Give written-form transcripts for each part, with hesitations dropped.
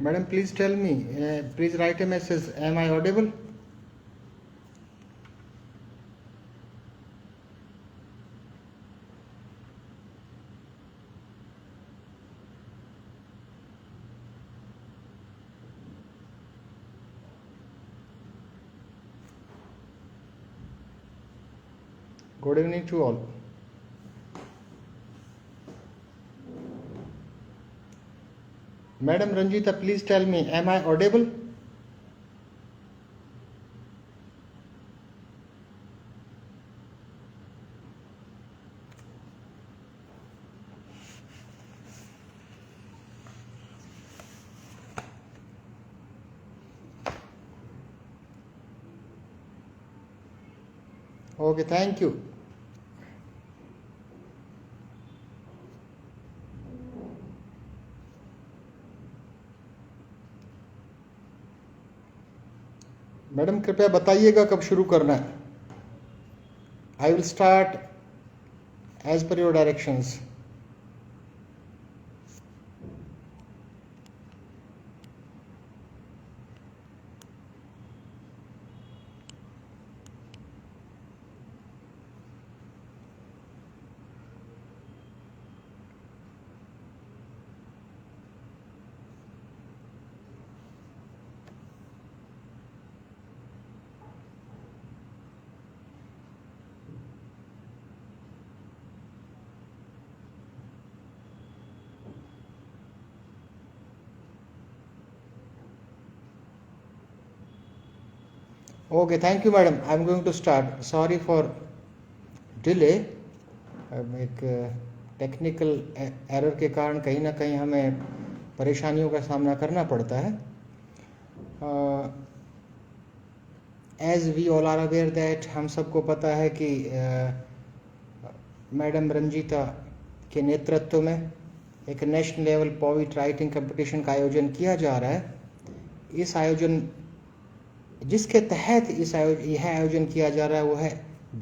Madam, please tell me, please write a message. Am I audible? Good evening to all. Madam Ranjita, please tell me, am I audible? Okay, thank you. Madam कृपया बताइएगा कब शुरू करना है. I will start as per your directions. Okay, thank you, madam. I'm going to start. Sorry for delay. एक technical error के कारण कहीं ना कहीं हमें परेशानियों का सामना करना पड़ता है. As we all are aware that, हम सबको पता है कि मैडम रंजीता के नेतृत्व में एक national level poet writing competition का आयोजन किया जा रहा है. इस आयोजन जिसके तहत यह आयोजन किया जा रहा है वो है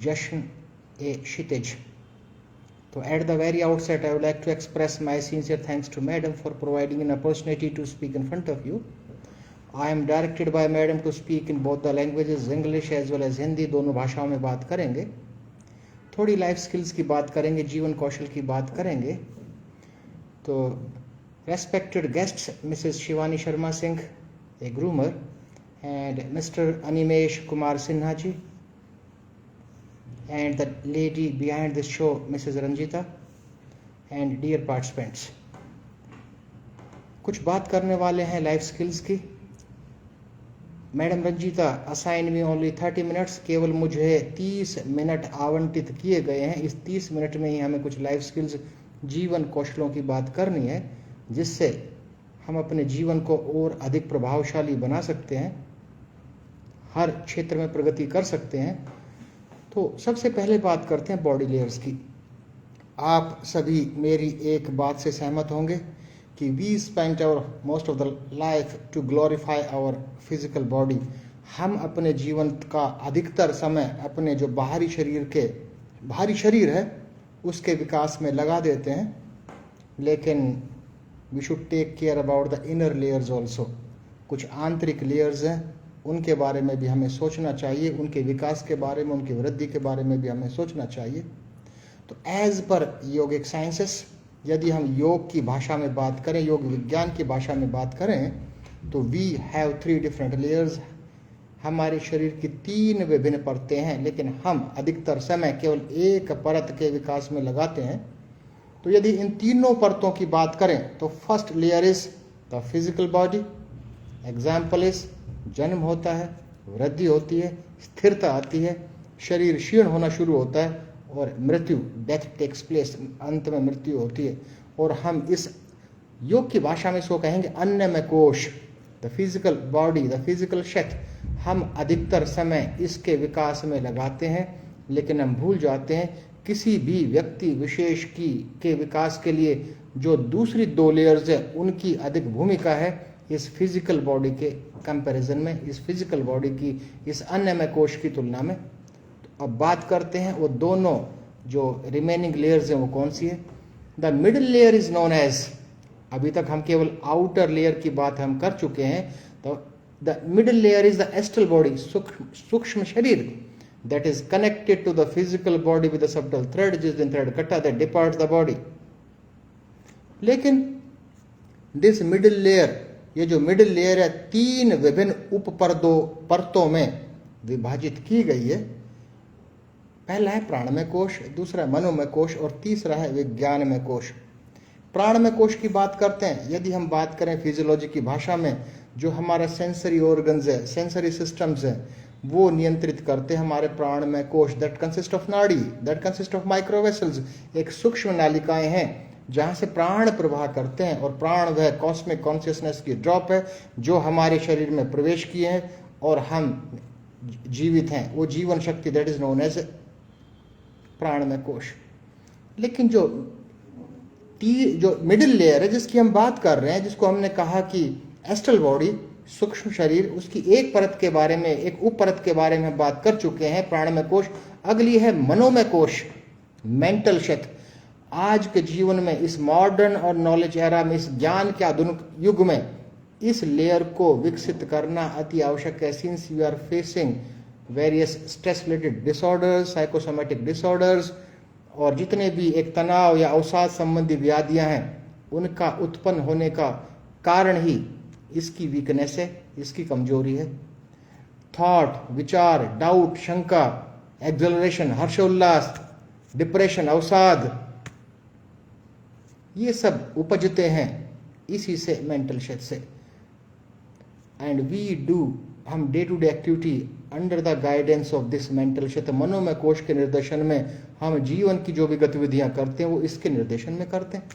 जश्न ए क्षितिज. तो at the very outset I would like to express my sincere thanks to madam for providing an opportunity to speak in front of you. I am directed by madam to speak in both the languages, English as well as Hindi. दोनों भाषाओं में बात करेंगे. थोड़ी life skills की बात करेंगे, जीवन कौशल की बात करेंगे. तो respected guests, Mrs Shivani Sharma Singh, A groomer, and Mr. Animesh Kumar Sinha ji, and the lady behind this show, Mrs. Ranjita, and dear participants. कुछ बात करने वाले हैं लाइफ स्किल्स की. Madam Ranjita assign me only 30 minutes. केवल मुझे 30 मिनट आवंटित किए गए हैं. इस 30 मिनट में ही हमें कुछ लाइफ स्किल्स, जीवन कौशलों की बात करनी है जिससे हम अपने जीवन को और अधिक प्रभावशाली बना सकते हैं, हर क्षेत्र में प्रगति कर सकते हैं. तो सबसे पहले बात करते हैं बॉडी लेयर्स की. आप सभी मेरी एक बात से सहमत होंगे कि we spend our most of the life to glorify our physical body. हम अपने जीवन का अधिकतर समय अपने जो बाहरी शरीर है उसके विकास में लगा देते हैं, लेकिन we should take care about the inner layers also. कुछ आंतरिक लेयर्स हैं, उनके बारे में भी हमें सोचना चाहिए. उनके विकास के बारे में, उनकी वृद्धि के बारे में भी हमें सोचना चाहिए. तो एज पर योगिक साइंसेस, यदि हम योग की भाषा में बात करें, योग विज्ञान की भाषा में बात करें, तो वी हैव 3 डिफरेंट लेयर्स. हमारे शरीर की 3 विभिन्न परतें हैं, लेकिन हम अधिकतर समय केवल एक परत के विकास में लगाते हैं. तो यदि इन तीनों परतों की बात करें तो first layer is the physical body. Example is, जन्म होता है, वृद्धि होती है, स्थिरता आती है, शरीर क्षीण होना शुरू होता है और मृत्यु, डेथ टेक्स प्लेस, अंत में मृत्यु होती है. और हम इस योग की भाषा में इसको कहेंगे अन्नमय कोश. The physical body, the physical शक्ति, हम अधिकतर समय इसके विकास में लगाते हैं, लेकिन हम भूल जाते हैं किसी भी व्यक्ति विशेष के विकास के लिए जो दूसरी 2 लेयर्स है उनकी अधिक भूमिका है इस फिजिकल बॉडी के कंपैरिजन में, इस फिजिकल बॉडी की इस अन्नमय कोश की तुलना में. तो अब बात करते हैं वो दोनों जो रिमेनिंग लेयर्स हैं वो कौन सी है. The middle layer is known as अभी तक हम केवल आउटर लेयर की बात हम कर चुके हैं। तो the middle layer is the astral body, सूक्ष्म शरीर, that is connected to the physical body with a subtle thread, जिस दिन thread कटा that departs the body। लेकिन this middle layer, ये जो मिडिल लेयर है, 3 विभिन्न उप परतों में विभाजित की गई है। पहला है प्राणमय कोश, दूसरा मनोमय कोश और तीसरा है विज्ञानमय कोश। प्राणमय कोश की बात करते हैं। यदि हम बात करें फिजियोलॉजी की भाषा में, जो हमारा सेंसरी ऑर्गन्स है, सेंसरी सिस्टम्स है, वो नियंत्रित करते हैं हमारे प्राणमय कोश। दैट कंसिस्ट ऑफ नाड़ी, दैट कंसिस्ट ऑफ माइक्रोवेसल्स, एक सूक्ष्म नालिकाएं हैं जहां से प्राण प्रवाह करते हैं। और प्राण वह कॉस्मिक कॉन्शियसनेस की ड्रॉप है जो हमारे शरीर में प्रवेश किए हैं और हम जीवित हैं। वो जीवन शक्ति, दैट इज नोन एज प्राणमय कोश। लेकिन जो मिडिल लेयर है जिसकी हम बात कर रहे हैं, जिसको हमने कहा कि एस्ट्रल बॉडी, सूक्ष्म शरीर, उसकी एक परत के बारे में, एक उप परत के बारे में हम बात कर चुके हैं, प्राणमय कोश। अगली है मनोमय कोश, मेंटल क्षेत्र। आज के जीवन में, इस मॉडर्न और नॉलेज एरा में, इस ज्ञान के आधुनिक युग में इस लेयर को विकसित करना अति आवश्यक है। Since we are facing various stress related disorders, psychosomatic disorders, और जितने भी एक तनाव या अवसाद संबंधी व्याधियां हैं, उनका उत्पन्न होने का कारण ही इसकी वीकनेस है, इसकी कमजोरी है। थॉट, विचार, डाउट, शंका, एक्सलरेशन, हर्षोल्लास, डिप्रेशन, अवसाद, ये सब उपजते हैं इसी से, मेंटल क्षेत्र से। एंड वी डू, हम day to day activity under the guidance of this mental क्षेत्र, मनोमय कोश के निर्देशन में हम जीवन की जो भी गतिविधियां करते हैं वो इसके निर्देशन में करते हैं।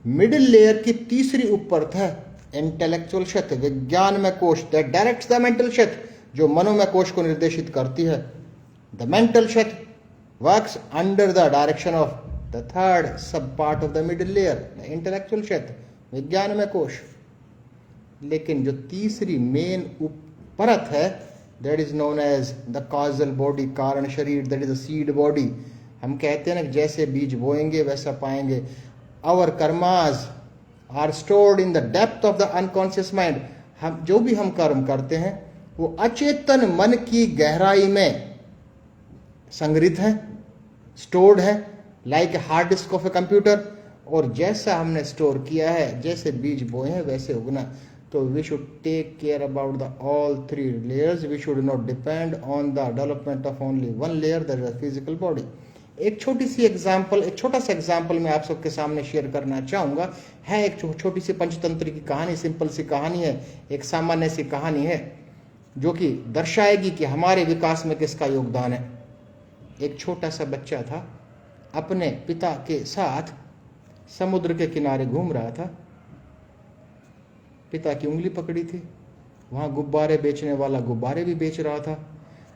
मिडिल लेयर की तीसरी उपपरत है इंटेलेक्चुअल क्षेत्र, विज्ञानमय कोश, दैट डायरेक्ट्स द मेंटल क्षेत्र, जो मनोमय कोश को निर्देशित करती है। द मेंटल क्षेत्र works under the direction of the third sub part of the middle layer, the intellectual क्षेत्र, विज्ञानमय कोश। लेकिन जो तीसरी मेन परत है, that is known as the causal body, कारण शरीर, that is the seed body. हम कहते हैं ना, जैसे बीज बोएंगे वैसा पाएंगे। Our karmas are stored in the depth of the unconscious mind. हम जो भी हम कर्म करते हैं वो अचेतन मन की गहराई में संग्रहित है, स्टोर्ड है, like a hard disk of a computer. और जैसा हमने स्टोर किया है, जैसे बीज बोए हैं वैसे उगना। तो we should take care about the all 3 layers। We should not depend on the development of only 1 layer, that is the physical body. एक छोटा सा एग्जाम्पल मैं आप सबके सामने शेयर करना चाहूंगा। है एक छोटी सी पंचतंत्र की कहानी, सिंपल सी कहानी है, एक सामान्य सी कहानी है जो कि दर्शाएगी कि हमारे विकास में किसका योगदान है। एक छोटा सा बच्चा था, अपने पिता के साथ समुद्र के किनारे घूम रहा था। पिता की उंगली पकड़ी थी, वहां गुब्बारे बेचने वाला गुब्बारे भी बेच रहा था।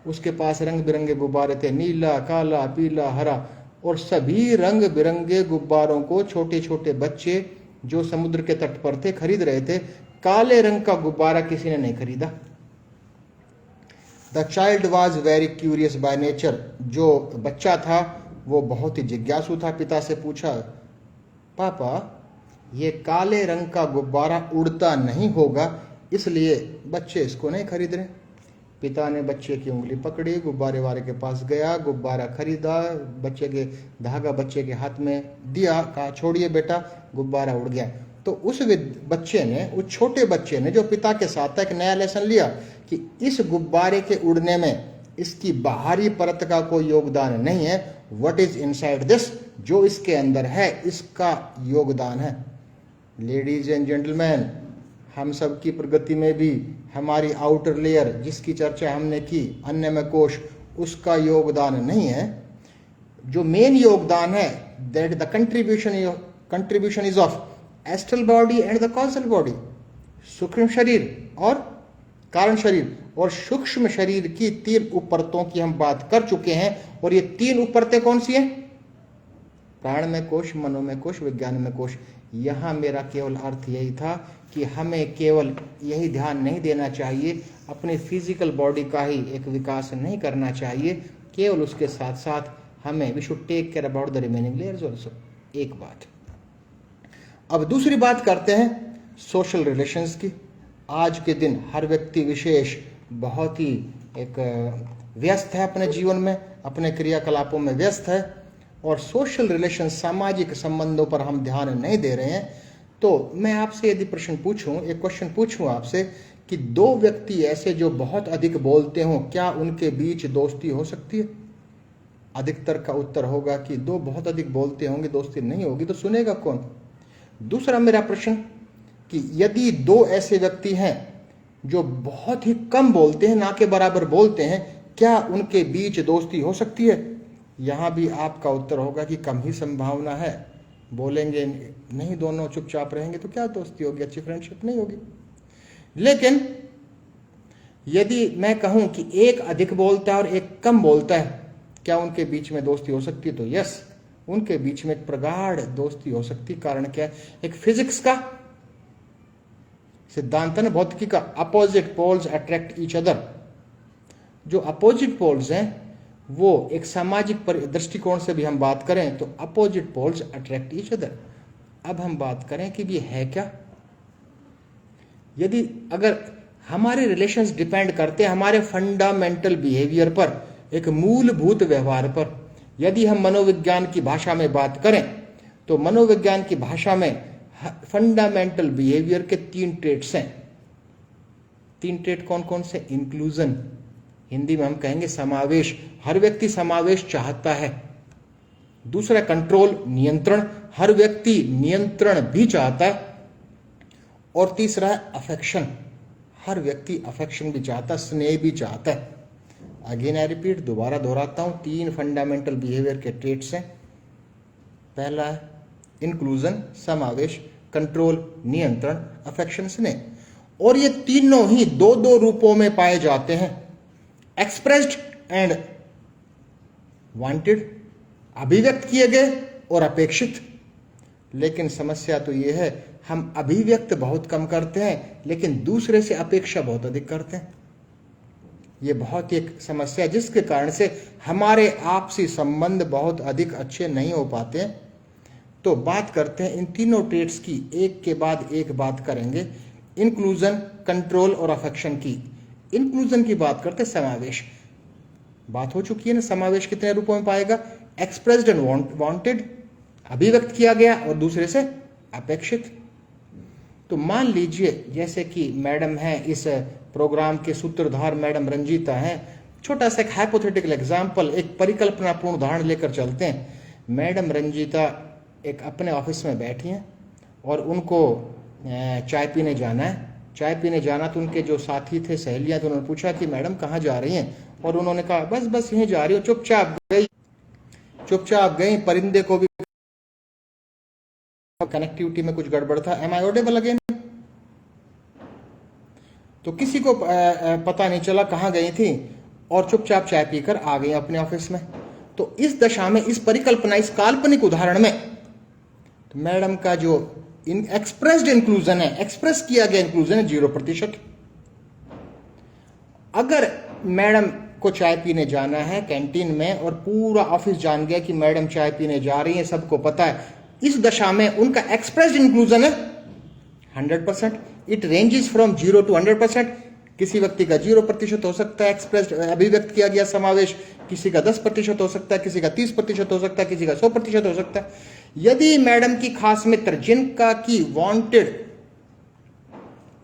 उसके पास रंग बिरंगे गुब्बारे थे, नीला, काला, पीला, हरा, और सभी रंग बिरंगे गुब्बारों को छोटे छोटे बच्चे जो समुद्र के तट पर थे खरीद रहे थे। काले रंग का गुब्बारा किसी ने नहीं खरीदा। The child was very curious by nature. जो बच्चा था वो बहुत ही जिज्ञासु था। पिता से पूछा, पापा ये काले रंग का गुब्बारा उड़ता नहीं होगा, इसलिए बच्चे इसको नहीं खरीद रहे। पिता ने बच्चे की उंगली पकड़ी, गुब्बारे वाले के पास गया, गुब्बारा खरीदा, बच्चे के धागा बच्चे के हाथ में दिया, कहा छोड़िए बेटा, गुब्बारा उड़ गया। तो उस बच्चे ने, उस छोटे बच्चे ने जो पिता के साथ था, एक नया लेसन लिया कि इस गुब्बारे के उड़ने में इसकी बाहरी परत का कोई योगदान नहीं है। व्हाट इज इनसाइड दिस, जो इसके अंदर है इसका योगदान है। लेडीज एंड जेंटलमैन, हम सब की प्रगति में भी हमारी आउटर लेयर जिसकी चर्चा हमने की, अन्नमय कोश, उसका योगदान नहीं है। जो मेन योगदान है, that the contribution is of astral body and the causal body, सूक्ष्म शरीर और कारण शरीर। और सूक्ष्म शरीर की 3 उपपरतों की हम बात कर चुके हैं। और ये 3 उपपरतें कौन सी हैं? प्राणमय कोश, मनोमय कोश, विज्ञानमय कोश। यहां मेरा केवल अर्थ यही था कि हमें केवल यही ध्यान नहीं देना चाहिए, अपने फिजिकल बॉडी का ही एक विकास नहीं करना चाहिए, केवल उसके साथ साथ हमें we should take care about the remaining layers also. एक बात, अब दूसरी बात करते हैं सोशल रिलेशंस की। आज के दिन हर व्यक्ति विशेष बहुत ही एक व्यस्त है अपने जीवन में, अपने क्रियाकलापों में व्यस्त है, और सोशल रिलेशन, सामाजिक संबंधों पर हम ध्यान नहीं दे रहे हैं। तो मैं आपसे यदि प्रश्न पूछूं, एक क्वेश्चन पूछूं आपसे कि दो व्यक्ति ऐसे जो बहुत अधिक बोलते हों, क्या उनके बीच दोस्ती हो सकती है? अधिकतर का उत्तर होगा कि दो बहुत अधिक बोलते होंगे, दोस्ती नहीं होगी, तो सुनेगा कौन? दूसरा मेरा प्रश्न कि यदि दो ऐसे व्यक्ति हैं जो बहुत ही कम बोलते हैं, ना के बराबर बोलते हैं, क्या उनके बीच दोस्ती हो सकती है? यहां भी आपका उत्तर होगा कि कम ही संभावना है, बोलेंगे नहीं, दोनों चुपचाप रहेंगे, तो क्या दोस्ती होगी? अच्छी फ्रेंडशिप नहीं होगी। लेकिन यदि मैं कहूं कि एक अधिक बोलता है और एक कम बोलता है, क्या उनके बीच में दोस्ती हो सकती है? तो यस, उनके बीच में एक प्रगाढ़ दोस्ती हो सकती। कारण क्या है? एक फिजिक्स का सिद्धांत है ना, भौतिकी का, opposite poles attract each other. जो अपोजिट पोल्स हैं वो एक सामाजिक दृष्टिकोण से भी हम बात करें तो opposite poles attract each other. अब हम बात करें कि ये है क्या? यदि अगर हमारे रिलेशंस डिपेंड करते हैं हमारे फंडामेंटल बिहेवियर पर, एक मूलभूत व्यवहार पर। यदि हम मनोविज्ञान की भाषा में बात करें तो मनोविज्ञान की भाषा में फंडामेंटल बिहेवियर के 3 ट्रेट्स हैं। 3 ट्रेट कौन कौन से? इंक्लूजन, हिंदी में हम कहेंगे समावेश, हर व्यक्ति समावेश चाहता है। दूसरा कंट्रोल, नियंत्रण, हर व्यक्ति नियंत्रण भी चाहता है। और तीसरा है अफेक्शन, हर व्यक्ति अफेक्शन भी चाहता है, स्नेह भी चाहता है। अगेन आई रिपीट, दोबारा दोहराता हूं, 3 फंडामेंटल बिहेवियर के ट्रेट्स हैं। पहला है इंक्लूजन, समावेश, कंट्रोल, नियंत्रण, अफेक्शन, स्नेह। और ये तीनों ही 2-2 रूपों में पाए जाते हैं, एक्सप्रेस्ड एंड वांटेड, अभिव्यक्त किए गए और अपेक्षित। लेकिन समस्या तो यह है, हम अभिव्यक्त बहुत कम करते हैं लेकिन दूसरे से अपेक्षा बहुत अधिक करते हैं। ये बहुत एक समस्या है जिसके कारण से हमारे आपसी संबंध बहुत अधिक अच्छे नहीं हो पाते हैं। तो बात करते हैं इन तीनों ट्रेट्स की, एक के बाद एक बात करेंगे। इंक्लूजन, कंट्रोल और अफेक्शन की। इंक्लूजन की बात करते हैं, समावेश बात हो चुकी है ना। समावेश कितने रूपों में पाएगा? एक्सप्रेस्ड एंड वांटेड, अभिव्यक्त किया गया, और दूसरे से अपेक्षित। तो मान लीजिए जैसे कि मैडम है, इस प्रोग्राम के सूत्रधार मैडम रंजीता हैं। छोटा सा एक हाइपोथेटिकल एग्जांपल, एक परिकल्पनापूर्ण उदाहरण लेकर चलते हैं। मैडम रंजीता एक अपने ऑफिस में बैठी हैं और उनको चाय पीने जाना है। चाय पीने जाना तो उनके जो साथी थे, सहेलियां, तो उन्होंने पूछा कि मैडम कहाँ जा रही हैं? और उन्होंने कहा बस बस यहीं जा रही हो। चुपचाप गई। परिंदे को भी कनेक्टिविटी में कुछ गड़बड़ था। Am I audible again? तो किसी को पता नहीं चला कहाँ गई थी और चुपचाप चाय पीकर आ गई अपने ऑफिस में। तो इस दशा में, इस परिकल्पना, इस काल्पनिक उदाहरण में, तो मैडम का जो एक्सप्रेस्ड इंक्लूजन है, एक्सप्रेस किया गया इंक्लूजन है 0%। अगर मैडम को चाय पीने जाना है कैंटीन में और पूरा ऑफिस जान गया कि मैडम चाय पीने जा रही है, सबको पता है, इस दशा में उनका एक्सप्रेस्ड इंक्लूजन है 100%। It ranges from 0 to 100%। किसी व्यक्ति का 0% हो सकता है एक्सप्रेस्ड, अभिव्यक्त किया गया समावेश, किसी का 10% हो सकता है, किसी का 30% हो सकता है, किसी का 100% हो सकता है। यदि मैडम की खास मित्र जिनका की वांटेड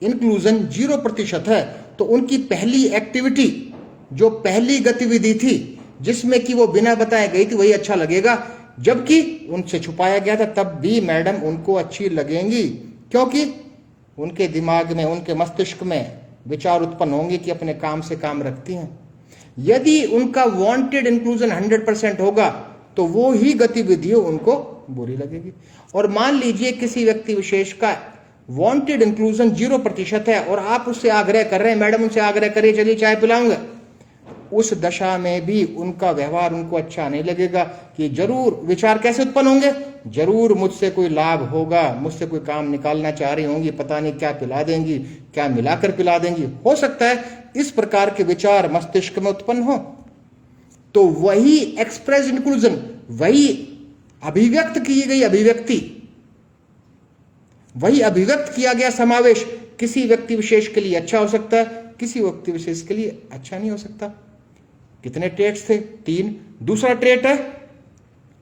इंक्लूजन 0% है, तो उनकी पहली एक्टिविटी, जो पहली गतिविधि थी जिसमें कि वो बिना बताए गई थी, वही अच्छा लगेगा। जबकि उनसे छुपाया गया था, तब भी मैडम उनको अच्छी लगेंगी, क्योंकि उनके दिमाग में, उनके मस्तिष्क में विचार उत्पन्न होंगे कि अपने काम से काम रखती हैं। यदि उनका वांटेड इंक्लूजन 100% होगा तो वो ही गतिविधि उनको बुरी लगेगी। और मान लीजिए किसी व्यक्ति विशेष का वांटेड इंक्लूजन 0% है और आप उससे आग्रह कर रहे हैं, मैडम उनसे आग्रह करिए चलिए चाय पिलाऊंगा, उस दशा में भी उनका व्यवहार उनको अच्छा नहीं लगेगा। कि जरूर विचार कैसे उत्पन्न होंगे, जरूर मुझसे कोई लाभ होगा, मुझसे कोई काम निकालना चाह रही होंगी, पता नहीं क्या पिला देंगी, क्या मिलाकर पिला देंगी, हो सकता है इस प्रकार के विचार मस्तिष्क में उत्पन्न हो। तो वही एक्सप्रेस इंक्लूजन, वही अभिव्यक्त की गई अभिव्यक्ति वही अभिव्यक्त किया गया समावेश किसी व्यक्ति विशेष के लिए अच्छा हो सकता है, किसी व्यक्ति विशेष के लिए अच्छा नहीं हो सकता। कितने ट्रेट्स थे? 3। दूसरा ट्रेट है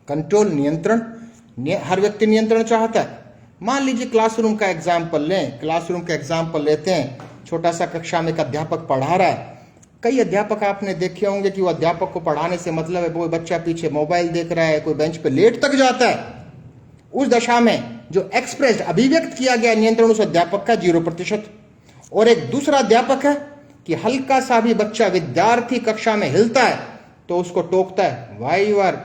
कंट्रोल, नियंत्रण। हर व्यक्ति नियंत्रण चाहता है। मान लीजिए क्लासरूम का एग्जाम्पल लें, क्लासरूम का एग्जाम्पल लेते हैं। छोटा सा कक्षा में एक अध्यापक पढ़ा रहा है। कई अध्यापक आपने देखे होंगे कि वो अध्यापक को पढ़ाने से मतलब है वो बच्चा पीछे मोबाइल देख रहा है, कोई बेंच पे लेट तक जाता है। उस दशा में जो एक्सप्रेस्ड, अभिव्यक्त किया गया नियंत्रण उस अध्यापक का 0%। और एक दूसरा अध्यापक है कि हल्का सा भी बच्चा, विद्यार्थी कक्षा में हिलता है तो उसको टोकता है, why you are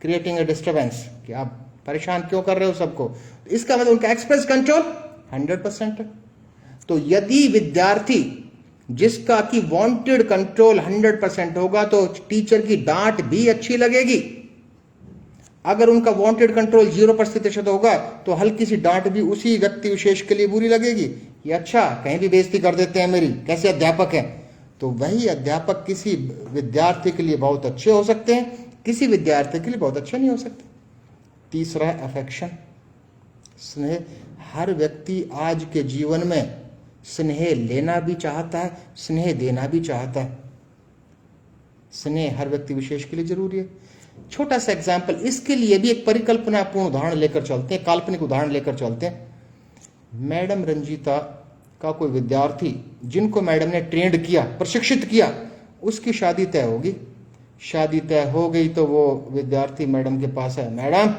creating a disturbance, कि आप परेशान क्यों कर रहे हो सबको। इसका मतलब उनका एक्सप्रेस कंट्रोल 100% है। तो यदि विद्यार्थी जिसका कि वांटेड कंट्रोल 100% होगा तो टीचर की डांट भी अच्छी लगेगी। अगर उनका वांटेड कंट्रोल 0% होगा तो हल्की सी डांट भी उसी व्यक्ति विशेष के लिए बुरी लगेगी। ये अच्छा, कहीं भी बेइज्जती कर देते हैं मेरी, कैसे अध्यापक हैं। तो वही अध्यापक किसी विद्यार्थी के लिए बहुत अच्छे हो सकते हैं, किसी विद्यार्थी के लिए बहुत अच्छे नहीं हो सकते। तीसरा है अफेक्शन, स्नेह। हर व्यक्ति आज के जीवन में स्नेह लेना भी चाहता है, स्नेह देना भी चाहता है। स्नेह हर व्यक्ति विशेष के लिए जरूरी है। छोटा सा एग्जाम्पल, इसके लिए भी एक परिकल्पनापूर्ण उदाहरण लेकर चलते हैं, काल्पनिक उदाहरण लेकर चलते हैं। मैडम रंजीता का कोई विद्यार्थी जिनको मैडम ने ट्रेंड किया, प्रशिक्षित किया, उसकी शादी तय होगी। शादी तय हो गई तो वो विद्यार्थी मैडम के पास है, मैडम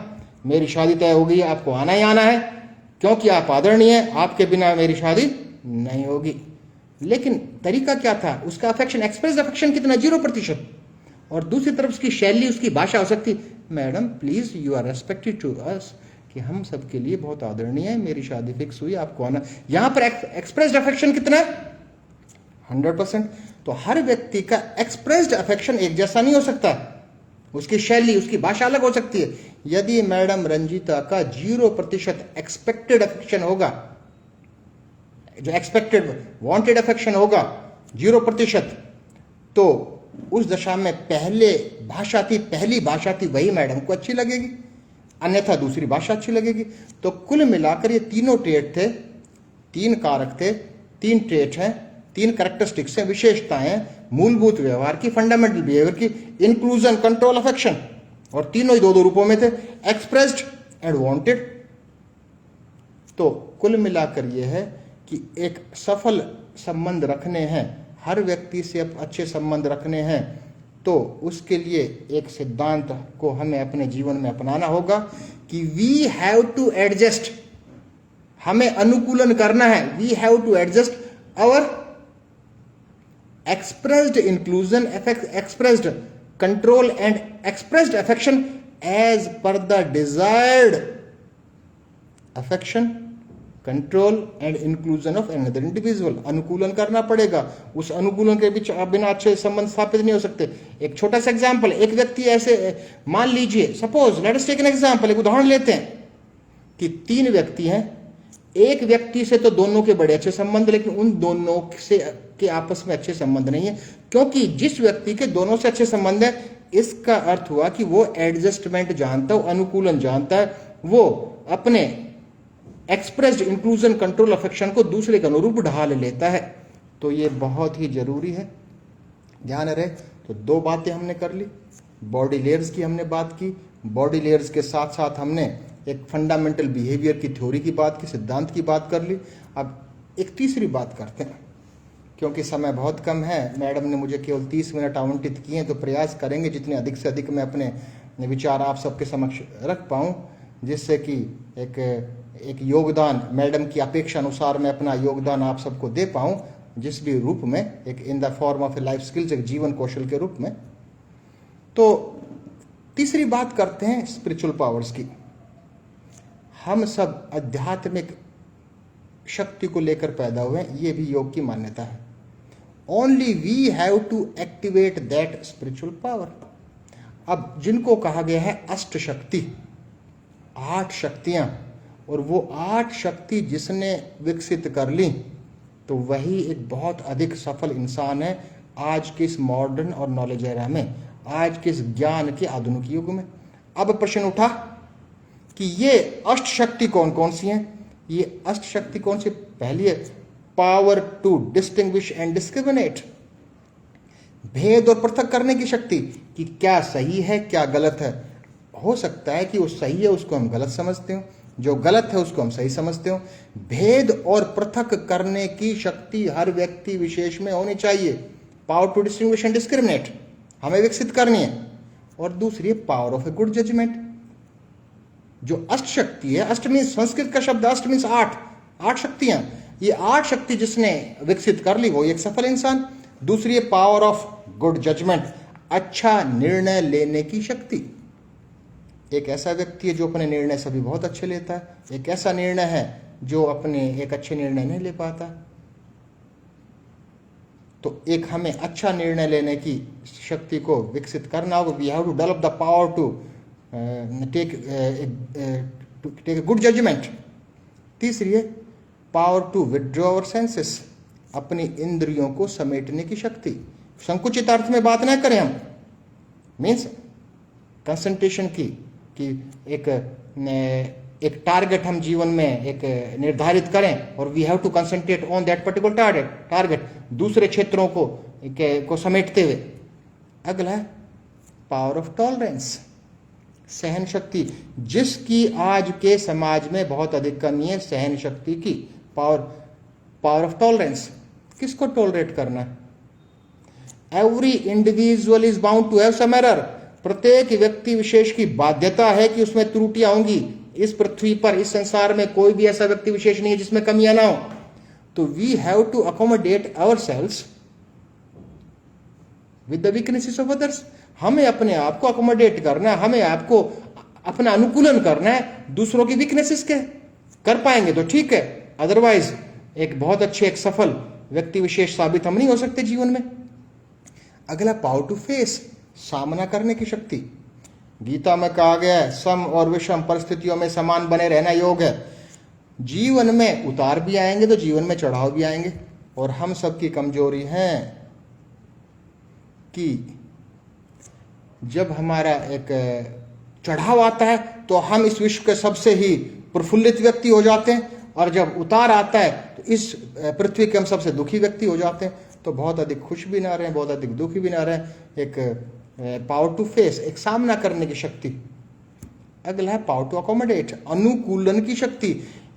मेरी शादी तय हो गई, आपको आना ही आना है क्योंकि आप आदरणीय हैं, आपके बिना मेरी शादी नहीं होगी। लेकिन तरीका क्या था उसका? अफेक्शन, एक्सप्रेस अफेक्शन कितना? 0%। और दूसरी तरफ उसकी शैली, उसकी भाषा हो सकती, madam please you are respected to us, कि हम सबके लिए बहुत आदरणीय है, मेरी शादी फिक्स हुई, आपको आना। यहां पर एक्सप्रेस्ड अफेक्शन कितना है? 100%। तो हर व्यक्ति का एक्सप्रेस्ड अफेक्शन एक जैसा नहीं हो सकता, उसकी शैली, उसकी भाषा अलग हो सकती है। यदि मैडम रंजीता का 0% एक्सपेक्टेड अफेक्शन होगा, जो एक्सपेक्टेड वांटेड अफेक्शन होगा 0%, तो उस दशा में पहली भाषा थी वही मैडम को अच्छी लगेगी, अन्यथा दूसरी भाषा अच्छी लगेगी। तो कुल मिलाकर ये तीनों ट्रेट थे, 3 कारक थे, 3 ट्रेट हैं, 3 कैरेक्टरिस्टिक्स हैं, विशेषताएं हैं मूलभूत व्यवहार की, फंडामेंटल बिहेवियर की, इंक्लूजन, कंट्रोल, अफेक्शन। और तीनों ही 2-2 रूपों में थे, एक्सप्रेस्ड एंड वांटेड। तो कुल मिलाकर यह है कि एक सफल संबंध रखने हैं, हर व्यक्ति से अच्छे संबंध रखने हैं, तो उसके लिए एक सिद्धांत को हमें अपने जीवन में अपनाना होगा कि वी हैव टू एडजस्ट, हमें अनुकूलन करना है। We have to adjust our expressed inclusion, expressed control and expressed affection as per the desired affection, control and inclusion of another individual. अनुकूलन करना पड़ेगा, उस अनुकूलन के बीच बिना अच्छे संबंध स्थापित नहीं हो सकते। एक छोटा सा एग्जांपल, एक व्यक्ति ऐसे, मान लीजिए, suppose let us take an example, एक उदाहरण लेते हैं कि 3 व्यक्ति हैं। एक व्यक्ति से तो दोनों के बड़े अच्छे संबंध, लेकिन उन दोनों से के आपस में अच्छे संबंध नहीं है, क्योंकि जिस व्यक्ति के दोनों से अच्छे संबंध है, इसका अर्थ हुआ कि वो एडजस्टमेंट जानता है, अनुकूलन जानता है, वो अपने एक्सप्रेस्ड इंक्लूजन, कंट्रोल, अफेक्शन को दूसरे के अनुरूप ढाल लेता है। तो ये बहुत ही जरूरी है, ध्यान रहे। तो 2 बातें हमने कर ली, बॉडी लेयर्स की हमने बात की, बॉडी लेयर्स के साथ साथ हमने एक फंडामेंटल बिहेवियर की थ्योरी की बात की, सिद्धांत की बात कर ली। अब एक तीसरी बात करते हैं, क्योंकि समय बहुत कम है, मैडम ने मुझे केवल 30 मिनट आवंटित किए हैं, तो प्रयास करेंगे जितने अधिक से अधिक मैं अपने विचार आप सबके समक्ष रख पाऊँ, जिससे कि एक योगदान, मैडम की अपेक्षा अनुसार मैं अपना योगदान आप सबको दे पाऊँ, जिस भी रूप में, एक in the form of A life skills, एक जीवन कौशल के रूप में। तो तीसरी बात करते हैं स्पिरिचुअल पावर्स की। हम सब आध्यात्मिक शक्ति को लेकर पैदा हुए हैं, ये भी योग की मान्यता है। Only we have to activate that spiritual power. अब जिनको कहा गया है अष्ट शक्ति, 8 शक्तियां, और वो 8 शक्ति जिसने विकसित कर ली, तो वही एक बहुत अधिक सफल इंसान है आज के इस मॉडर्न और नॉलेज एरा में, आज के इस ज्ञान के आधुनिक युग में। अब प्रश्न उठा कि ये अष्ट शक्ति कौन कौन सी हैं? ये अष्ट शक्ति कौन सी? पहली है power to distinguish and discriminate, भेद और पृथक करने की शक्ति कि क्या सही है क्या गलत है। हो सकता है कि वो सही है उसको हम गलत समझते हो, जो गलत है उसको हम सही समझते हो। भेद और पृथक करने की शक्ति हर व्यक्ति विशेष में होनी चाहिए। Power to distinguish and discriminate हमें विकसित करनी है। और दूसरी है power of a good judgement, जो अष्ट शक्ति है। अष्ट मीन्स, संस्कृत का शब्द अष्ट मीन्स 8 शक्तियां। ये 8 शक्ति जिसने विकसित कर ली वो एक सफल इंसान। दूसरी है पावर ऑफ गुड जजमेंट, अच्छा निर्णय लेने की शक्ति। एक ऐसा व्यक्ति है जो अपने निर्णय सभी बहुत अच्छे लेता है, एक ऐसा निर्णय है जो अपने एक अच्छे निर्णय नहीं ले पाता। तो एक हमें अच्छा निर्णय लेने की शक्ति को विकसित करना होगा। We have to develop the power to take a good judgement. तीसरी है power to withdraw our senses, अपनी इंद्रियों को समेटने की शक्ति। संकुचित अर्थ में बात ना करें हम, मीन्स कंसंट्रेशन की कि एक टारगेट हम जीवन में एक निर्धारित करें और we have to concentrate on that particular target, दूसरे क्षेत्रों को समेटते हुए। अगला है पावर ऑफ टॉलरेंस, सहन शक्ति, जिसकी आज के समाज में बहुत अधिक कमी है, सहन शक्ति की। पावर ऑफ टॉलरेंस, किसको टॉलरेट करना है? Every individual is bound to have some error, प्रत्येक व्यक्ति विशेष की बाध्यता है कि उसमें त्रुटियां होंगी। इस पृथ्वी पर, इस संसार में कोई भी ऐसा व्यक्ति विशेष नहीं है जिसमें कमियां ना हो। तो we have to accommodate ourselves with the weaknesses of others. हमें अपने आप को अकोमोडेट करना है, हमें आपको अपना अनुकूलन करना है दूसरों की वीकनेसेस के। कर पाएंगे तो ठीक है, अदरवाइज एक बहुत अच्छे, एक सफल व्यक्ति विशेष साबित हम नहीं हो सकते जीवन में। अगला पावर टू फेस, सामना करने की शक्ति। गीता में कहा गया है सम और विषम परिस्थितियों में समान बने रहना योग है। जीवन में उतार भी आएंगे तो जीवन में चढ़ाव भी आएंगे, और हम सबकी कमजोरी है कि जब हमारा एक चढ़ाव आता है तो हम इस विश्व के सबसे ही प्रफुल्लित व्यक्ति हो जाते हैं, और जब उतार आता है तो इस पृथ्वी के हम सबसे दुखी व्यक्ति हो जाते हैं। तो बहुत अधिक खुश भी ना रहे, बहुत अधिक दुखी भी ना रहे। एक पावर टू फेस, एक सामना करने की शक्ति। अगला है पावर टू अकोमोडेट, अनुकूलन की शक्ति।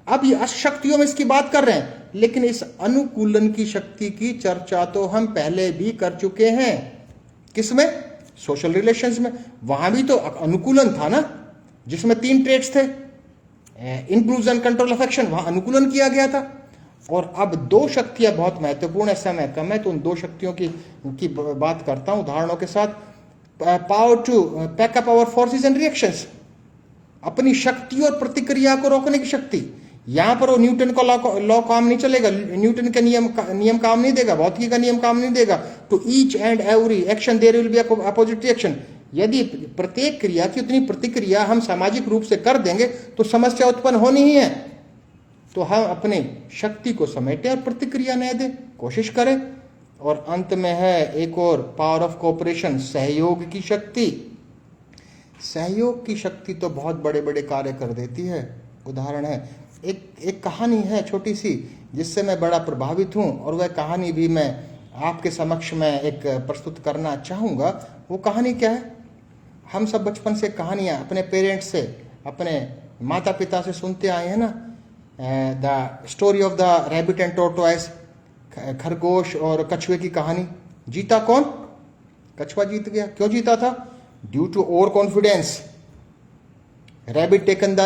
अब ये शक्तियों में इसकी बात कर रहे हैं, लेकिन इस अनुकूलन की शक्ति की चर्चा तो हम पहले भी कर चुके हैं। किसमें? सोशल रिलेशंस में। वहां भी तो अनुकूलन था ना, जिसमें 3 ट्रेट्स थे, इंक्लूजन, कंट्रोल, अफेक्शन। वहां अनुकूलन किया गया था। और अब 2 शक्तियां बहुत महत्वपूर्ण है, समय कम है तो उन 2 शक्तियों की बात करता हूं उदाहरणों के साथ। Power to pack up our forces and reactions, अपनी शक्ति और प्रतिक्रिया को रोकने की शक्ति। यहां पर वो न्यूटन का लॉ काम नहीं चलेगा, न्यूटन के नियम काम नहीं देगा, भौतिकी का नियम काम नहीं देगा। To each and every action there will be opposite reaction. यदि प्रत्येक क्रिया की उतनी प्रतिक्रिया हम सामाजिक रूप से कर देंगे तो समस्या उत्पन्न होनी ही है। तो हम अपनी शक्ति को समेटें और प्रतिक्रिया न दें, कोशिश करें। और अंत में है एक और पावर ऑफ कोऑपरेशन, सहयोग की शक्ति। सहयोग की शक्ति तो बहुत बड़े बड़े कार्य कर देती है। उदाहरण है, एक कहानी है छोटी सी जिससे मैं बड़ा प्रभावित हूं, और वह कहानी भी मैं आपके समक्ष में एक प्रस्तुत करना चाहूँगा। वो कहानी क्या है? हम सब बचपन से कहानियाँ अपने पेरेंट्स से, अपने माता पिता से सुनते आए हैं ना। The story of the rabbit and tortoise, खरगोश और कछुए की कहानी। जीता कौन? कछुआ जीत गया। क्यों जीता था? Due to over confidence. Rabbit taken the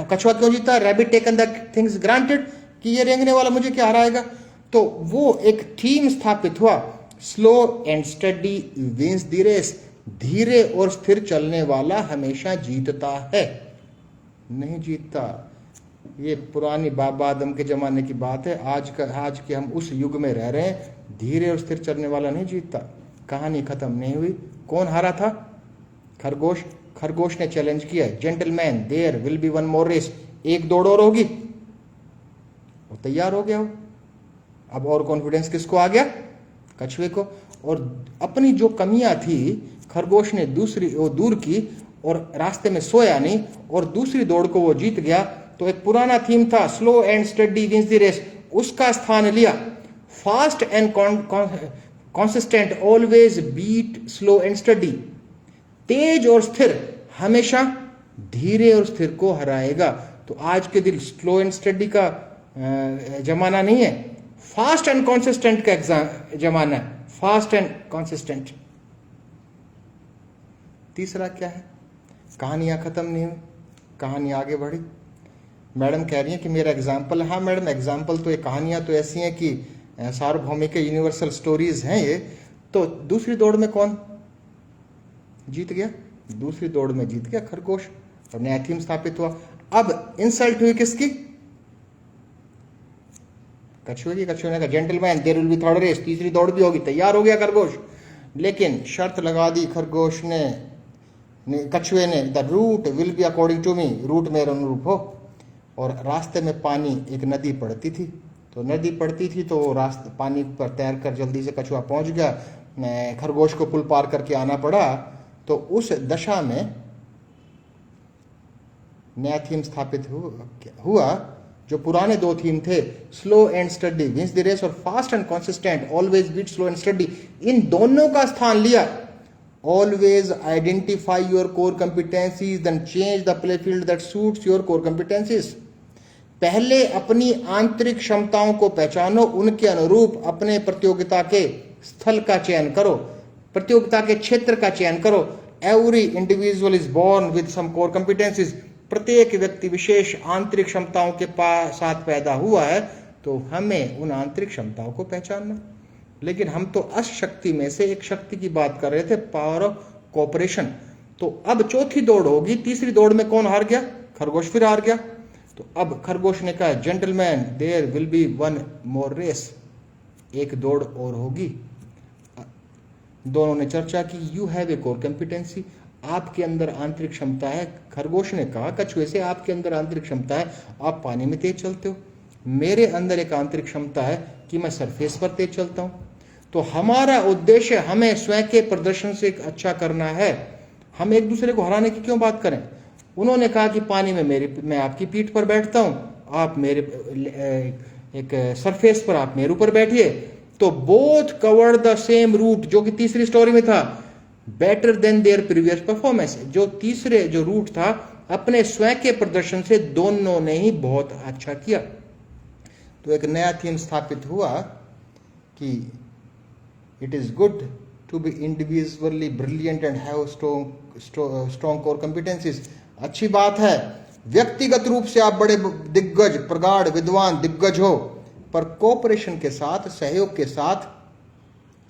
कछुआ क्यों जीता? Rabbit taken the things granted, कि ये रेंगने वाला मुझे क्या हराएगा। तो वो एक थीम स्थापित हुआ, slow and steady wins the race. धीरे और स्थिर चलने वाला हमेशा जीतता है, नहीं जीतता। ये पुरानी बाबा आदम के जमाने की बात है। आज के हम उस युग में रह रहे हैं। धीरे और स्थिर चलने वाला नहीं जीतता। कहानी खत्म नहीं हुई। कौन हारा था? खरगोश। खरगोश ने चैलेंज किया, gentleman there will be one more race, एक दौड़ और होगी। वो तैयार हो गया हो। अब और कॉन्फिडेंस किसको आ गया? कछुए को। और अपनी जो कमियां थी खरगोश ने दूर की, और रास्ते में सोया नहीं, और दूसरी दौड़ को वो जीत गया। तो एक पुराना थीम था slow and steady wins the race, उसका स्थान लिया fast and consistent always beat slow and steady. तेज और स्थिर हमेशा धीरे और स्थिर को हराएगा। तो आज के दिन स्लो एंड स्टडी का जमाना नहीं है, फास्ट एंड कॉन्सिस्टेंट का जमाना है, फास्ट एंड कॉन्सिस्टेंट। तीसरा क्या है, कहानियां खत्म नहीं हुई, कहानी आगे बढ़ी। मैडम कह रही है कि मेरा एग्जाम्पल, हाँ मैडम एग्जाम्पल तो ये कहानियां तो ऐसी हैं कि सार्वभौमिक यूनिवर्सल स्टोरीज हैं ये। तो दूसरी दौड़ में कौन जीत गया? दूसरी दौड़ में जीत गया खरगोश और नया थीम स्थापित हुआ। अब इंसल्ट हुई किसकी? कछुए की। कछुए ने कहा gentleman there will be third race, तीसरी दौड़ भी होगी। तैयार हो गया खरगोश, लेकिन शर्त लगा दी खरगोश ने, कछुए ने, the route will be according to me, route मेरे अनुरूप हो। और रास्ते में पानी, एक नदी पड़ती थी, तो नदी पड़ती थी तो रास्ते पानी पर तैर कर जल्दी से कछुआ पहुंच गया, खरगोश को पुल पार करके आना पड़ा। तो उस दशा में नया थीम स्थापित हुआ। जो पुराने दो थीम थे slow and steady wins the race और fast and consistent always beat slow and steady, इन दोनों का स्थान लिया always identify your core competencies then change the play field that suits your core competencies. पहले अपनी आंतरिक क्षमताओं को पहचानो, उनके अनुरूप अपने प्रतियोगिता के स्थल का चयन करो, प्रतियोगिता के क्षेत्र का चयन करो। Every individual is born with some core competencies, प्रत्येक व्यक्ति विशेष आंतरिक क्षमताओं के साथ पैदा हुआ है, तो हमें उन आंतरिक क्षमताओं को पहचानना। लेकिन हम तो अशक्ति में से एक शक्ति की बात कर रहे थे, पावर ऑफ कोऑपरेशन। तो अब चौथी दौड़ होगी, तीसरी दौड़ में कौन हार गया? खरगोश फिर हार गया। तो अब खरगोश ने कहा gentleman there will be one more race, एक दौड़ और होगी। दोनों ने चर्चा की, you have a core competency, आपके अंदर आंतरिक क्षमता है। खरगोश ने कहा कछुए से, आपके अंदर आंतरिक क्षमता है, आप पानी में तेज चलते हो। मेरे अंदर एक आंतरिक क्षमता है कि मैं सरफेस पर तेज चलता हूं। तो हमारा उद्देश्य हमें स्वयं के प्रदर्शन से अच्छा करना है, हम एक दूसरे को हराने की क्यों बात करें। उन्होंने कहा कि पानी में मैं आपकी पीठ पर बैठता हूं, आप मेरे एक सरफेस पर आप मेरे ऊपर बैठिए। तो both covered the same route, जो कि तीसरी स्टोरी में था, better than their previous performance. जो तीसरे जो रूट था, अपने स्वयं के प्रदर्शन से दोनों ने ही बहुत अच्छा किया। तो एक नया थीम स्थापित हुआ कि it is good to be individually brilliant and have strong core competencies. अच्छी बात है व्यक्तिगत रूप से आप बड़े दिग्गज, प्रगाढ़ विद्वान दिग्गज हो, पर कोऑपरेशन के साथ, सहयोग के साथ,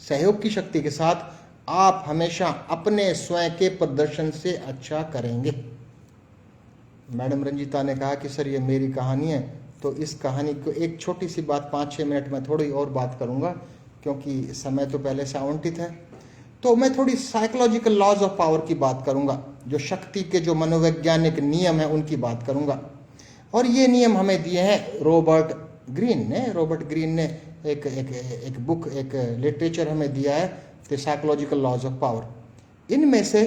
सहयोग की शक्ति के साथ आप हमेशा अपने स्वयं के प्रदर्शन से अच्छा करेंगे। मैडम रंजीता ने कहा कि सर ये मेरी कहानी है, तो इस कहानी को एक छोटी सी बात 5-6 मिनट में थोड़ी और बात करूंगा, क्योंकि समय तो पहले से आवंटित है। तो मैं थोड़ी साइकोलॉजिकल लॉज ऑफ पावर की बात करूंगा, जो शक्ति के जो मनोवैज्ञानिक नियम है उनकी बात करूंगा। और ये नियम हमें दिए हैं रॉबर्ट ग्रीन ने एक बुक, एक लिटरेचर हमें दिया है, the psychological laws of power. इनमें से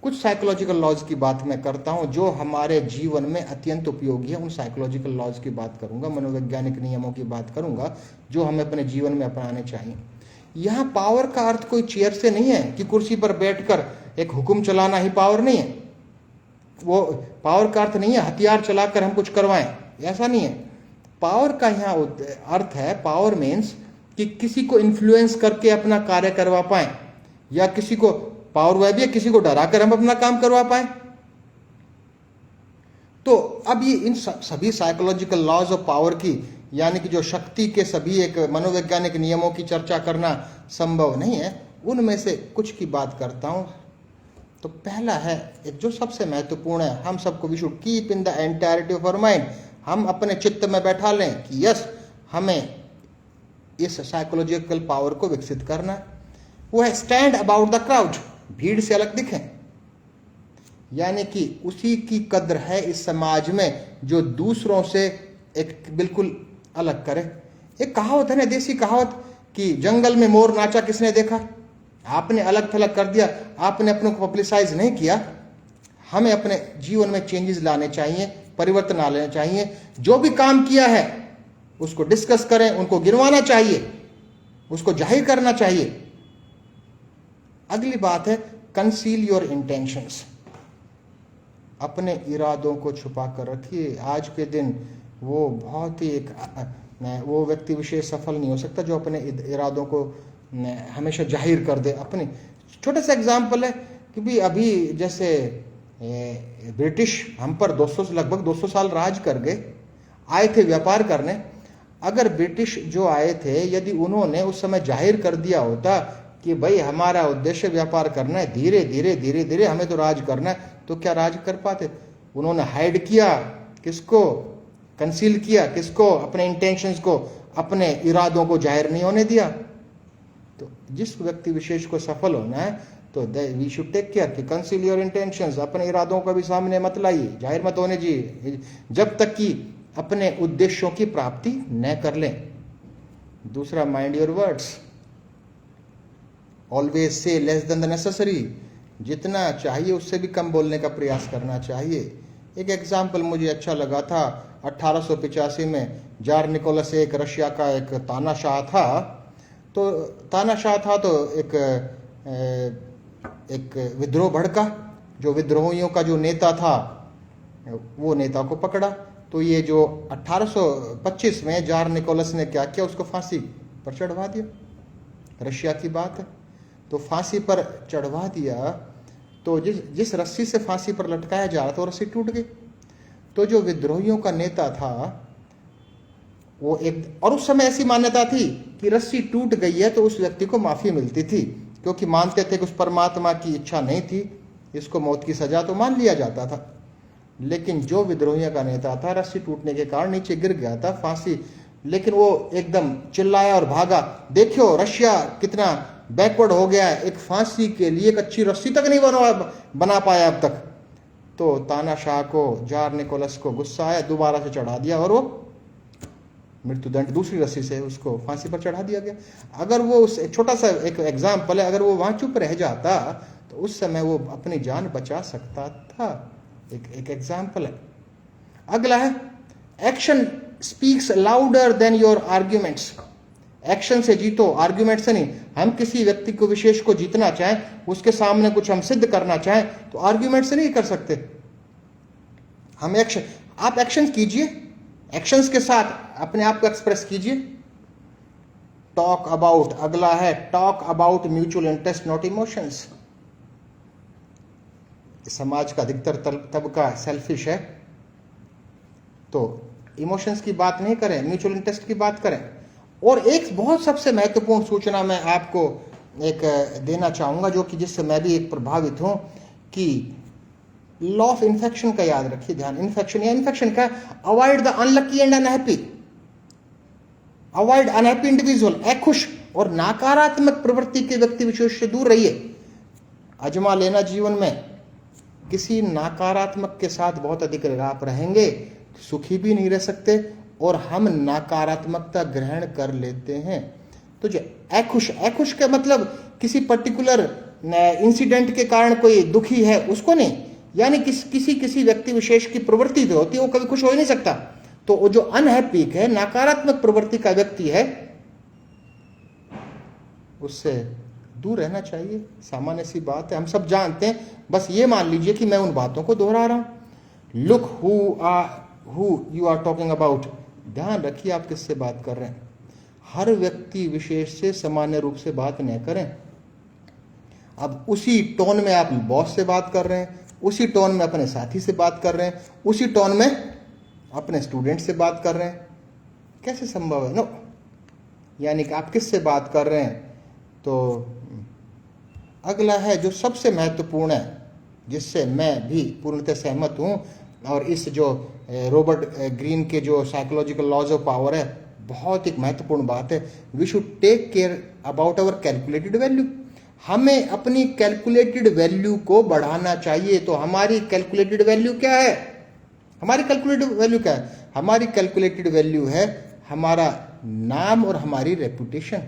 कुछ साइकोलॉजिकल लॉज की बात मैं करता हूं जो हमारे जीवन में अत्यंत उपयोगी है। उन साइकोलॉजिकल लॉज की बात करूंगा, मनोवैज्ञानिक नियमों की बात करूंगा जो हमें अपने जीवन में अपनाने चाहिए। यहां पावर का अर्थ कोई चेयर से नहीं है कि कुर्सी पर बैठकर एक हुक्म चलाना ही पावर नहीं है। वो पावर का अर्थ नहीं है हथियार चलाकर हम कुछ करवाएं, ऐसा नहीं है। पावर का यहाँ अर्थ है, पावर मीन्स कि किसी को इन्फ्लुएंस करके अपना कार्य करवा पाए, या किसी को, पावर वह भी है किसी को डराकर हम अपना काम करवा पाए। तो अब ये इन सभी साइकोलॉजिकल लॉज ऑफ पावर की, यानी कि जो शक्ति के सभी एक मनोवैज्ञानिक नियमों की चर्चा करना संभव नहीं है, उनमें से कुछ की बात करता हूं। तो पहला है एक जो सबसे महत्वपूर्ण है, हम सबको we should keep in the entirety of our mind, हम अपने चित्त में बैठा लें कि यस हमें इस साइकोलॉजिकल पावर को विकसित करना है। वो है स्टैंड अबाउट द क्राउड, भीड़ से अलग दिखें, यानी कि उसी की कद्र है इस समाज में जो दूसरों से एक बिल्कुल अलग करे। एक कहावत है ना, देसी कहावत, कि जंगल में मोर नाचा किसने देखा। आपने अलग थलग कर दिया, आपने अपने को पब्लिसाइज नहीं किया। हमें अपने जीवन में चेंजेस लाने चाहिए परिवर्तन लाने चाहिए। जो भी काम किया है उसको डिस्कस करें, उनको गिनवाना चाहिए, उसको जाहिर करना चाहिए। अगली बात है कंसील योर इंटेंशंस। अपने इरादों को छुपा कर रखिए। आज के दिन वो बहुत ही वो व्यक्ति विशेष सफल नहीं हो सकता जो अपने इरादों को हमेशा जाहिर कर दे। अपने छोटा सा एग्जाम्पल है कि भी अभी जैसे ब्रिटिश हम पर लगभग 200 साल राज कर गए, आए थे व्यापार करने। अगर ब्रिटिश जो आए थे, यदि उन्होंने उस समय जाहिर कर दिया होता कि भाई हमारा उद्देश्य व्यापार करना है, धीरे धीरे धीरे धीरे हमें तो राज करना है, तो क्या राज कर पाते? उन्होंने हाइड किया, किसको कंसील किया, किसको? अपने इंटेंशंस को, अपने इरादों को जाहिर नहीं होने दिया। तो जिस व्यक्ति विशेष को सफल होना है तो वी शुड टेक केयर कि कंसील योर इंटेंशंस। अपने इरादों को भी सामने मत लाइए, जाहिर मत होने दीजिए जब तक कि अपने उद्देश्यों की प्राप्ति न कर लें। दूसरा, mind your words. Always say less than the necessary. जितना चाहिए उससे भी कम बोलने का प्रयास करना चाहिए। एक एग्जाम्पल मुझे अच्छा लगा था। 1885 में जार निकोलस, एक रशिया का एक तानाशाह था। तो तानाशाह था तो एक विद्रोह भड़का। जो विद्रोहियों का जो नेता था वो नेता को पकड़ा। तो ये जो 1825 में जार निकोलस ने क्या किया, उसको फांसी पर चढ़वा दिया। रशिया की बात है। तो फांसी पर चढ़वा दिया तो जिस रस्सी से फांसी पर लटकाया जा रहा था वो रस्सी टूट गई। तो जो विद्रोहियों का नेता था वो और उस समय ऐसी मान्यता थी कि रस्सी टूट गई है तो उस व्यक्ति को माफी मिलती थी, क्योंकि मानते थे कि उस परमात्मा की इच्छा नहीं थी, इसको मौत की सजा तो मान लिया जाता था। लेकिन जो विद्रोहियों का नेता था, रस्सी टूटने के कारण नीचे गिर गया था फांसी, लेकिन वो एकदम चिल्लाया और भागा, देखियो रशिया कितना बैकवर्ड हो गया है, एक फांसी के लिए एक अच्छी रस्सी तक नहीं बना पाया अब तक। तो तानाशाह को, जार निकोलस को गुस्सा आया, दोबारा से चढ़ा दिया और वो मृत्युदंड दूसरी रस्सी से उसको फांसी पर चढ़ा दिया गया। अगर वो उस छोटा सा एक एग्जाम्पल है, अगर वो वहां चुप रह जाता तो उस समय वो अपनी जान बचा सकता था। एक एग्जाम्पल है। अगला है action speaks louder than your arguments. Action से जीतो, आर्ग्यूमेंट से नहीं। हम किसी व्यक्ति को विशेष को जीतना चाहें, उसके सामने कुछ हम सिद्ध करना चाहें तो आर्ग्यूमेंट से नहीं कर सकते। हम आप एक्शन कीजिए, एक्शंस के साथ अपने आप को एक्सप्रेस कीजिए। टॉक अबाउट, अगला है talk about mutual interest not emotions. समाज का अधिकतर तबका सेल्फिश है, तो इमोशंस की बात नहीं करें, म्यूचुअल इंटरेस्ट की बात करें। और एक बहुत सबसे महत्वपूर्ण सूचना मैं आपको एक देना चाहूंगा, जो कि जिससे मैं भी एक प्रभावित हूं, कि लॉ ऑफ इन्फेक्शन का याद रखिए। ध्यान, इन्फेक्शन का avoid the unlucky and unhappy. Avoid unhappy individual. अखुश और नकारात्मक प्रवृत्ति के व्यक्ति विशेष से दूर रहिए। अजमा लेना जीवन में, किसी नकारात्मक के साथ बहुत अधिक आप रहेंगे सुखी भी नहीं रह सकते, और हम नकारात्मकता ग्रहण कर लेते हैं। तो जो अखुश का मतलब किसी पर्टिकुलर इंसिडेंट के कारण कोई दुखी है उसको नहीं, यानी किसी व्यक्ति विशेष की प्रवृत्ति जो होती है वो कभी खुश हो ही नहीं सकता। तो जो अनहैप्पी है, नकारात्मक प्रवृत्ति का व्यक्ति है, उससे दूर रहना चाहिए। सामान्य सी बात है, हम सब जानते हैं। बस ये मान लीजिए कि मैं उन बातों को दोहरा रहा हूं। Look who you are talking about. ध्यान रखिए आप किससे बात कर रहे हैं। हर व्यक्ति विशेष से सामान्य रूप से बात न करें। अब उसी टोन में आप बॉस से बात कर रहे हैं, उसी टोन में अपने साथी से बात कर रहे हैं, उसी टोन में अपने स्टूडेंट से बात कर रहे हैं, कैसे संभव है? नो, यानी कि आप किससे बात कर रहे हैं। तो अगला है जो सबसे महत्वपूर्ण है, जिससे मैं भी पूर्णतः सहमत हूं, और इस जो रॉबर्ट ग्रीन के जो साइकोलॉजिकल लॉज ऑफ पावर है, बहुत एक महत्वपूर्ण बात है। We should take care about our calculated value. हमें अपनी कैलकुलेटेड वैल्यू को बढ़ाना चाहिए। तो हमारी कैलकुलेटेड वैल्यू क्या है? हमारी कैलकुलेटेड वैल्यू क्या है? हमारी कैलकुलेटेड वैल्यू है हमारा नाम और हमारी रेपुटेशन।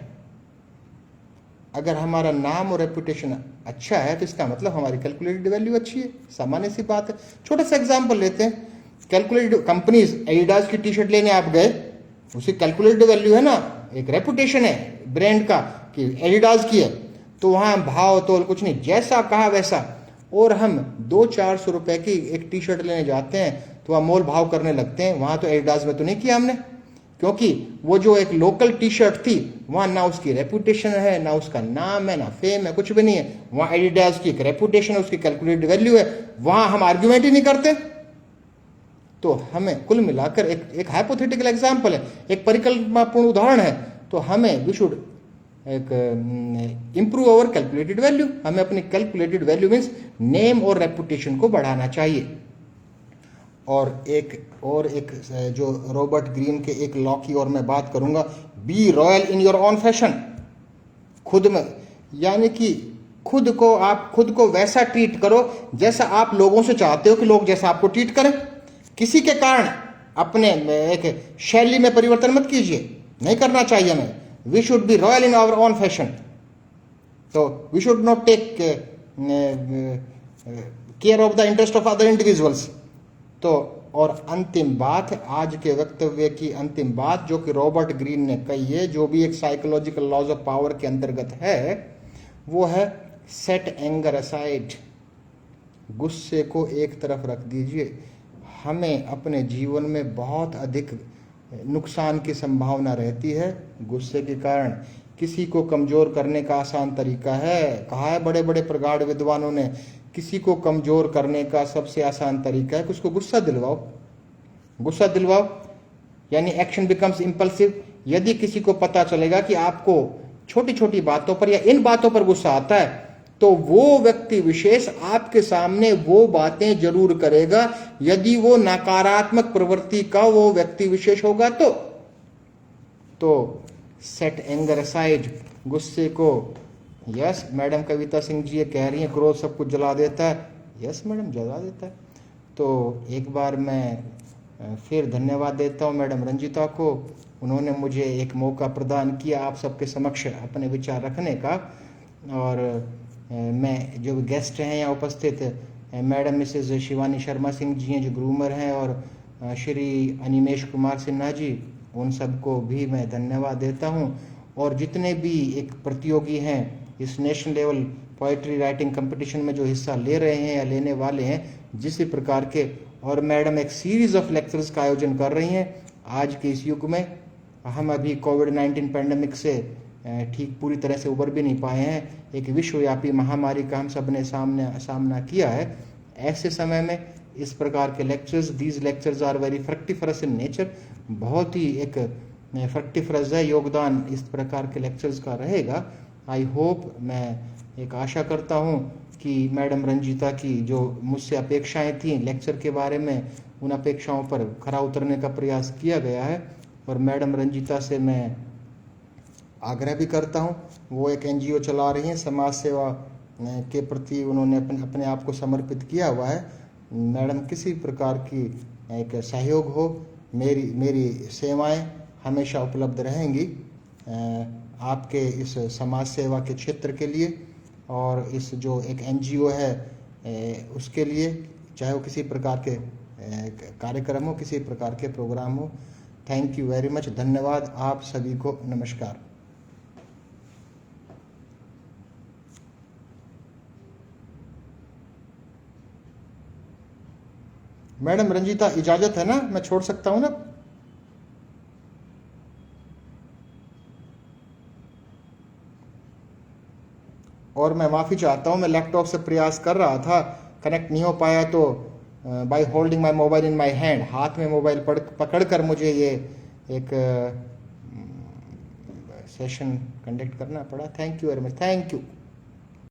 अगर हमारा नाम और रेपुटेशन अच्छा है तो इसका मतलब हमारी कैलकुलेटेड वैल्यू अच्छी है। सामान्य सी बात है। छोटा सा एग्जांपल लेते हैं कैलकुलेटेड कंपनीज, एडिडास की टी शर्ट लेने आप गए, उसकी कैलकुलेटेड वैल्यू है ना, एक रेपुटेशन है ब्रांड का कि एडिडास की है, तो वहां भाव तोल कुछ नहीं, जैसा कहा वैसा। और हम 200-400 रुपए की एक टी शर्ट लेने जाते हैं तो वहां मोल भाव करने लगते हैं। वहां तो एडिडास में तो नहीं किया हमने, क्योंकि वो जो एक लोकल टी शर्ट थी वहां ना उसकी रेपुटेशन है, ना उसका नाम है, ना फेम है, कुछ भी नहीं है। वहां एडिडास की एक रेपुटेशन है, उसकी कैलकुलेटेड वैल्यू है, वहां हम आर्ग्यूमेंट ही नहीं करते। तो हमें कुल मिलाकर एक हाइपोथेटिकल एग्जाम्पल है, एक परिकल्पनापूर्ण उदाहरण है, तो हमें वी शुड एक इम्प्रूव अवर कैलकुलेटेड वैल्यू, हमें अपनी कैलकुलेटेड वैल्यू मीन्स नेम और रेपुटेशन को बढ़ाना चाहिए। और एक जो रॉबर्ट ग्रीन के एक लॉ की और मैं बात करूंगा, be royal in your own fashion, खुद में, यानी कि खुद को वैसा ट्रीट करो जैसा आप लोगों से चाहते हो कि लोग जैसा आपको ट्रीट करें। किसी के कारण अपने एक शैली में परिवर्तन मत कीजिए, नहीं करना चाहिए हमें। We should be royal in our own fashion, तो we should not take care of the interest of other individuals. तो और अंतिम बात, आज के वक्तव्य की अंतिम बात जो कि रॉबर्ट ग्रीन ने कही है, जो भी एक साइकोलॉजिकल लॉज ऑफ पावर के अंतर्गत है, वो है सेट एंगर असाइड, गुस्से को एक तरफ रख दीजिए। हमें अपने जीवन में बहुत अधिक नुकसान की संभावना रहती है गुस्से के कारण। किसी को कमजोर करने का आसान तरीका है, कहा है बड़े बड़े प्रगाढ़ विद्वानों ने, किसी को कमजोर करने का सबसे आसान तरीका है कि उसको गुस्सा दिलवाओ। गुस्सा दिलवाओ यानी एक्शन बिकम्स इंपल्सिव। यदि किसी को पता चलेगा कि आपको छोटी छोटी बातों पर या इन बातों पर गुस्सा आता है, तो वो व्यक्ति विशेष आपके सामने वो बातें जरूर करेगा, यदि वो नकारात्मक प्रवृत्ति का वो व्यक्ति विशेष होगा तो सेट एंगर असाइड, गुस्से को। यस मैडम कविता सिंह जी ये कह रही हैं क्रोध सब कुछ जला देता है। यस मैडम जला देता है। तो एक बार मैं फिर धन्यवाद देता हूँ मैडम रंजीता को, उन्होंने मुझे एक मौका प्रदान किया आप सबके समक्ष अपने विचार रखने का। और मैं जो गेस्ट हैं यहाँ उपस्थित, मैडम मिसेज शिवानी शर्मा सिंह जी हैं जो ग्रूमर हैं, और श्री अनिमेश कुमार सिन्हा जी, उन सबको भी मैं धन्यवाद देता हूँ। और जितने भी एक प्रतियोगी हैं इस national level poetry writing competition में जो हिस्सा ले रहे हैं या लेने वाले हैं जिस प्रकार के, और मैडम एक सीरीज ऑफ लेक्चर्स का आयोजन कर रही हैं। आज के इस युग में हम अभी कोविड-19 पैंडेमिक से ठीक पूरी तरह से उबर भी नहीं पाए हैं, एक विश्वव्यापी महामारी का हम सब ने सामना किया है। ऐसे समय में इस प्रकार के lectures, these lectures are very fructiferous in nature, बहुत ही एक फ्रक्टिफरस है योगदान इस प्रकार के लेक्चर्स का रहेगा। आई होप, मैं एक आशा करता हूँ कि मैडम रंजीता की जो मुझसे अपेक्षाएं थी लेक्चर के बारे में, उन अपेक्षाओं पर खरा उतरने का प्रयास किया गया है। और मैडम रंजीता से मैं आग्रह भी करता हूँ, वो एक NGO चला रही हैं, समाज सेवा के प्रति उन्होंने अपने आप को समर्पित किया हुआ है। मैडम किसी प्रकार की एक सहयोग हो, मेरी सेवाएं हमेशा उपलब्ध रहेंगी आपके इस समाज सेवा के क्षेत्र के लिए, और इस जो एक NGO है उसके लिए, चाहे वो किसी प्रकार के कार्यक्रम हो, किसी प्रकार के प्रोग्राम हो। थैंक यू वेरी मच, धन्यवाद आप सभी को, नमस्कार। मैडम रंजीता इजाजत है ना, मैं छोड़ सकता हूं ना? और मैं माफ़ी चाहता हूं, मैं लैपटॉप से प्रयास कर रहा था, कनेक्ट नहीं हो पाया, तो by holding my mobile in my hand, हाथ में मोबाइल पकड़कर मुझे ये एक सेशन कंडक्ट करना पड़ा। Thank you very much, thank you.